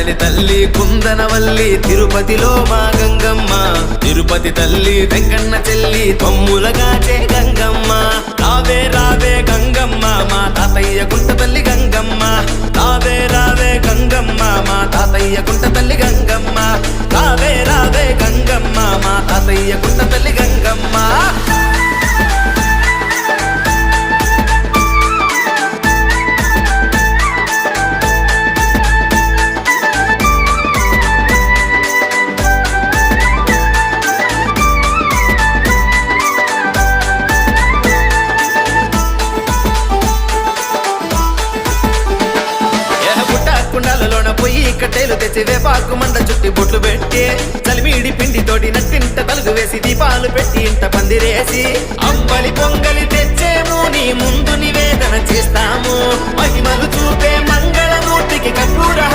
కదలి తల్లి కుందనవల్లి తిరుపతిలో మా గంగమ్మ, తిరుపతి తల్లి వెంకన్న చెల్లి తమ్ములగాచే గంగమ్మ. రావే రావే గంగమ్మ మా తాతయ్య గుంట తల్లి గంగమ్మ, రావే రావే గంగమ్మ మా తాతయ్య గుంట తల్లి గంగమ్మ, రావే రావే గంగమ్మ మా తాతయ్య గుంట తల్లి గంగమ్మ. కుండాలలోన పొయ్యి కట్టెలు తెచ్చి వేపాకు మండ చుట్టి బొట్లు పెట్టి చలిమీడి పిండి తోటి నట్టింట తలుగు వేసి దీపాలు పెట్టి ఇంట పందిరేసి అంబలి పొంగలి తెచ్చేము నీ ముందు నివేదన చేస్తాం.